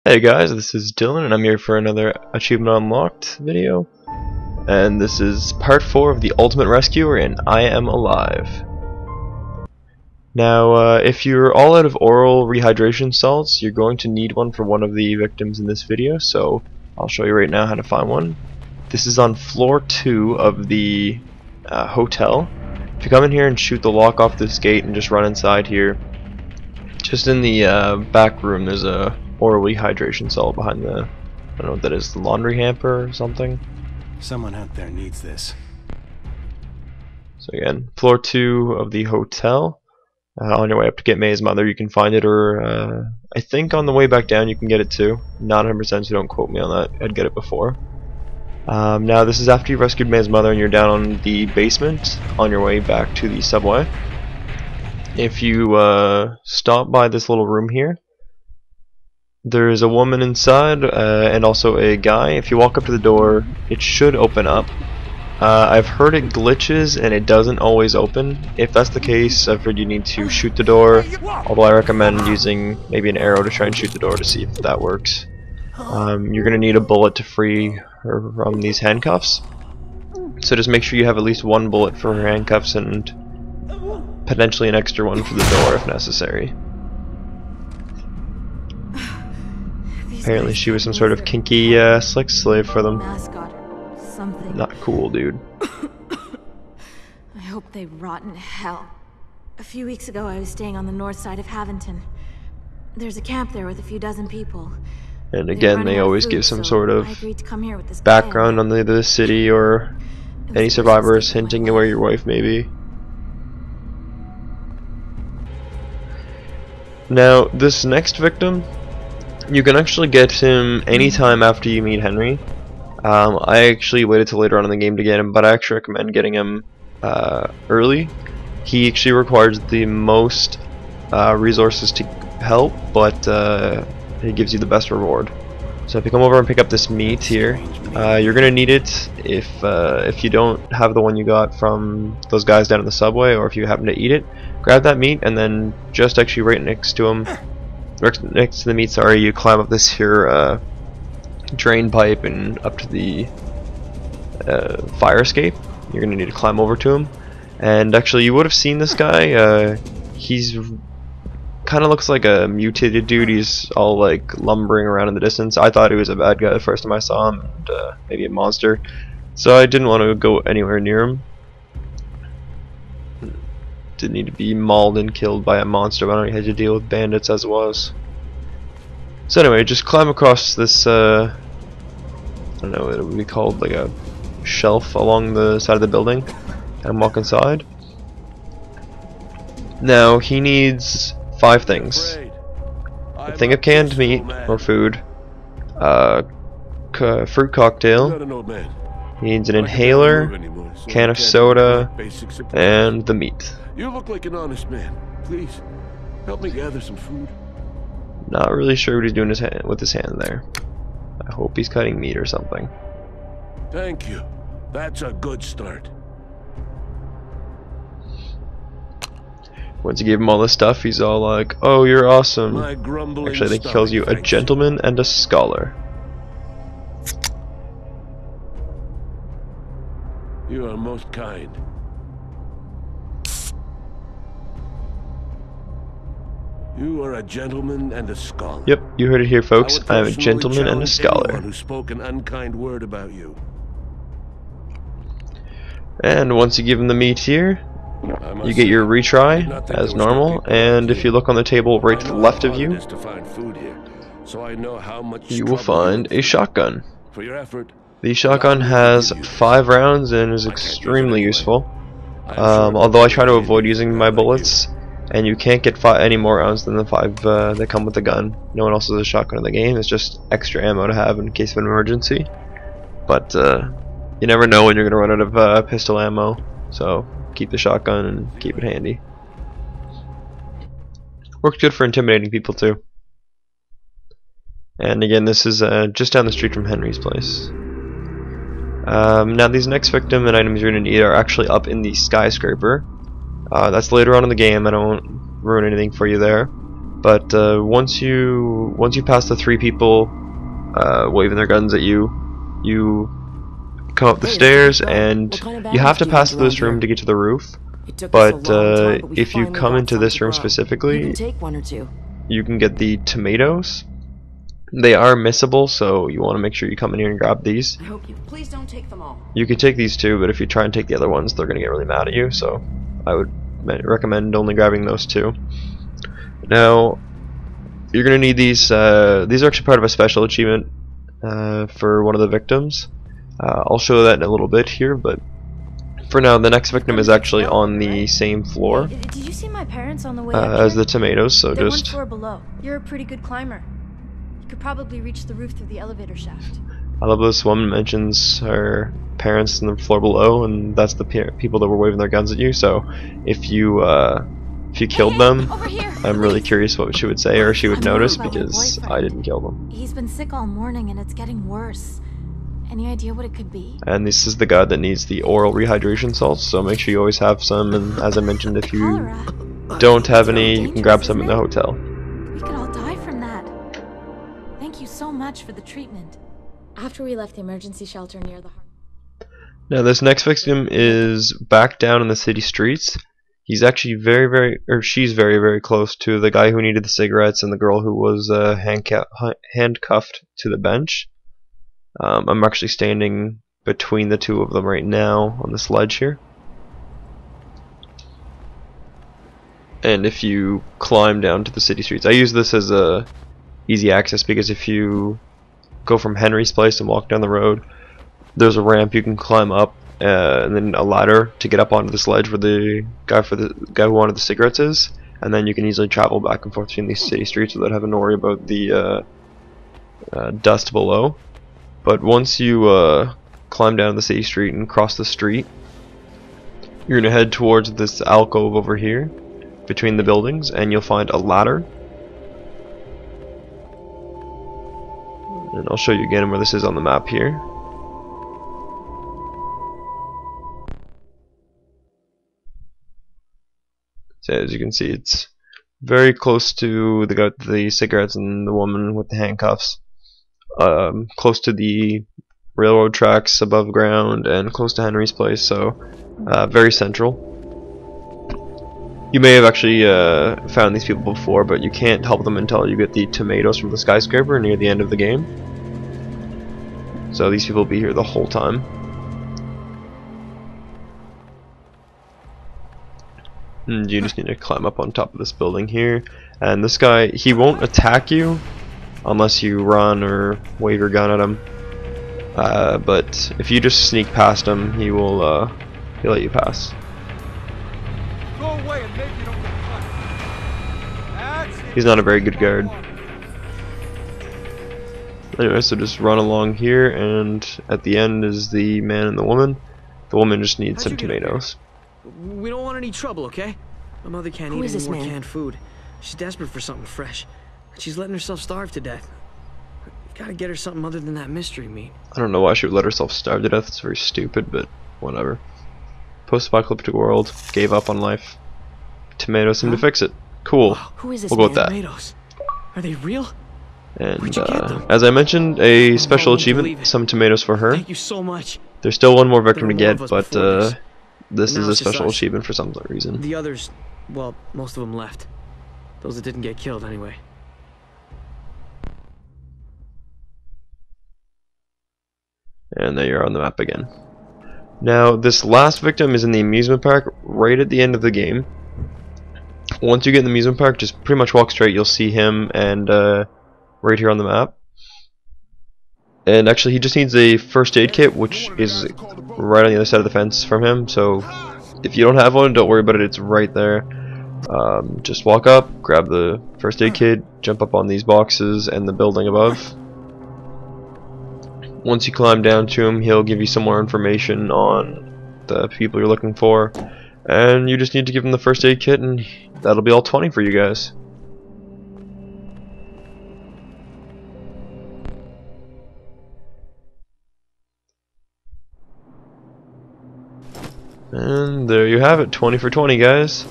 Hey guys, this is Dylan and I'm here for another Achievement Unlocked video. And this is part 4 of the Ultimate Rescuer in I Am Alive. Now, if you're all out of oral rehydration salts, you're going to need one for one of the victims in this video, so I'll show you right now how to find one. This is on floor 2 of the hotel. If you come in here and shoot the lock off this gate and just run inside here, just in the back room there's a oral rehydration salt behind the, I don't know what that is, the laundry hamper or something. Someone out there needs this. So again, floor 2 of the hotel. On your way up to get May's mother you can find it, or I think on the way back down you can get it too. Not 100%, so don't quote me on that. I'd get it before. Now this is after you've rescued May's mother and you're down on the basement on your way back to the subway. If you stop by this little room here, there is a woman inside and also a guy. If you walk up to the door, it should open up. I've heard it glitches and it doesn't always open. If that's the case, I've heard you need to shoot the door, although I recommend using maybe an arrow to try and shoot the door to see if that works. You're going to need a bullet to free her from these handcuffs, so just make sure you have at least one bullet for her handcuffs and potentially an extra one for the door if necessary. Apparently she was some sort of kinky sex slave for them. Not cool, dude. I hope they rot in hell. A few weeks ago I was staying on the north side of Haventon. There's a camp there with a few dozen people. And again, they always give some sort of background on the city or any survivors, hinting at where your wife may be. Now, this next victim, you can actually get him anytime after you meet Henry. I actually waited till later on in the game to get him, but I actually recommend getting him early. He actually requires the most resources to help, but it gives you the best reward. So if you come over and pick up this meat here, you're gonna need it if you don't have the one you got from those guys down in the subway, or if you happen to eat it. Grab that meat and then just actually right next to him, next to the meat, sorry, you climb up this here drain pipe and up to the fire escape. You're gonna need to climb over to him, and actually you would have seen this guy. He's kind of looks like a mutated dude. He's all like lumbering around in the distance. I thought he was a bad guy the first time I saw him, and maybe a monster, so I didn't want to go anywhere near him. Didn't need to be mauled and killed by a monster, but I already had to deal with bandits as it was. So anyway, just climb across this, I don't know what it would be called, like a shelf along the side of the building, and walk inside. Now, he needs 5 things. A thing of canned meat, or food, fruit cocktail, he needs an inhaler, can of soda, and the meat. You look like an honest man. Please, help me gather some food. Not really sure what he's doing with his hand there. I hope he's cutting meat or something. Thank you. That's a good start. Once you give him all this stuff, he's all like, "Oh, you're awesome." Actually, I think he calls you a gentleman and a scholar. You are most kind. You are a gentleman and a scholar. Yep, you heard it here, folks. I am a gentleman and a scholar. Who spoke an unkind word about you. And once you give him the meat here, you get your retry as normal. And if you look on the table right to the left of you, you will find a shotgun. For your effort. The shotgun has 5 rounds and is extremely useful. Although I try to avoid using my bullets. And you can't get any more rounds than the 5 that come with the gun. No one else has a shotgun in the game. It's just extra ammo to have in case of an emergency. But you never know when you're going to run out of pistol ammo. So keep the shotgun and keep it handy. Works good for intimidating people too. And again, this is just down the street from Henry's place. Now these next victim and items you're going to need are actually up in the skyscraper. That's later on in the game. I don't ruin anything for you there. But once you pass the 3 people waving their guns at you, you come up the stairs, and you have to pass through this room to get to the roof. But if you come into this room specifically, you can get the tomatoes. They are missable, so you want to make sure you come in here and grab these. I hope you please don't take them all. You can take these too, but if you try and take the other ones, they're going to get really mad at you, so I would recommend only grabbing those 2. Now, you're going to need these. These are actually part of a special achievement for one of the victims. I'll show that in a little bit here, but for now, the next victim is actually on the same floor Did you see my parents on the way as the tomatoes, so They're just... one floor below. You're a pretty good climber. You could probably reach the roof through the elevator shaft. I love this woman mentions her parents on the floor below, and that's the people that were waving their guns at you, so if you killed them, Over here, I'm really please. curious what she would say, or she would I'm worried notice, about my because boyfriend. I didn't kill them. He's been sick all morning and it's getting worse. Any idea what it could be? And this is the guy that needs the oral rehydration salts, so make sure you always have some, and as I mentioned, if you Cholera. don't have any, you can grab some in the hotel. We could all die from that. Thank you so much for the treatment. After we left the emergency shelter near the Now this next victim is back down in the city streets. He's actually she's very close to the guy who needed the cigarettes and the girl who was handcuffed to the bench. I'm actually standing between the 2 of them right now on this ledge here. And if you climb down to the city streets, I use this as a easy access because if you go from Henry's place and walk down the road, there's a ramp you can climb up, and then a ladder to get up onto this ledge where the guy who wanted the cigarettes is, and then you can easily travel back and forth between these city streets without having to worry about the dust below. But once you climb down the city street and cross the street, you're gonna head towards this alcove over here between the buildings, and you'll find a ladder. And I'll show you again where this is on the map here. So as you can see, it's very close to the guy with the cigarettes and the woman with the handcuffs. Close to the railroad tracks above ground and close to Henry's place, so very central. You may have actually found these people before, but you can't help them until you get the tomatoes from the skyscraper near the end of the game. So these people will be here the whole time. And you just need to climb up on top of this building here. And this guy, he won't attack you unless you run or wave your gun at him. But if you just sneak past him, he'll let you pass. Go away and make it over the front. That's it. He's not a very good guard. Anyway, so just run along here, and at the end is the man and the woman. The woman just needs some tomatoes. We don't want any trouble, okay? My mother can't Who eat is any this more man? canned food. She's desperate for something fresh. She's letting herself starve to death. We've got to get her something other than that mystery meat. I don't know why she would let herself starve to death. It's very stupid, but whatever. Post-apocalyptic world, gave up on life. Tomatoes seem to fix it. Cool. Who is this We'll go with man? that. Tomatoes. Are they real? And Where'd you get them? as I mentioned, a special I won't believe achievement, it. some tomatoes for her. Thank you so much. There's still one more victim to There were more get, of us but before this. this And is now a it's just special us. achievement for some reason. The others, well, most of them left. Those that didn't get killed, anyway. And there you're on the map again. Now, this last victim is in the amusement park right at the end of the game. Once you get in the amusement park, just pretty much walk straight, you'll see him, and right here on the map. And actually, he just needs a first aid kit, which is right on the other side of the fence from him. So, if you don't have one, don't worry about it, it's right there. Just walk up, grab the first aid kit, jump up on these boxes and the building above. Once you climb down to him, he'll give you some more information on the people you're looking for, and you just need to give him the first aid kit, and that'll be all 20 for you guys. And there you have it, 20 for 20, guys.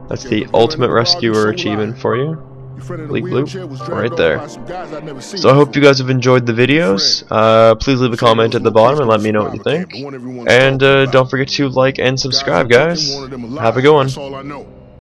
That's the Ultimate Rescuer achievement for you. Bleep bloop, right there. So I hope you guys have enjoyed the videos. Please leave a comment at the bottom and let me know what you think. And don't forget to like and subscribe, guys. Have a good one.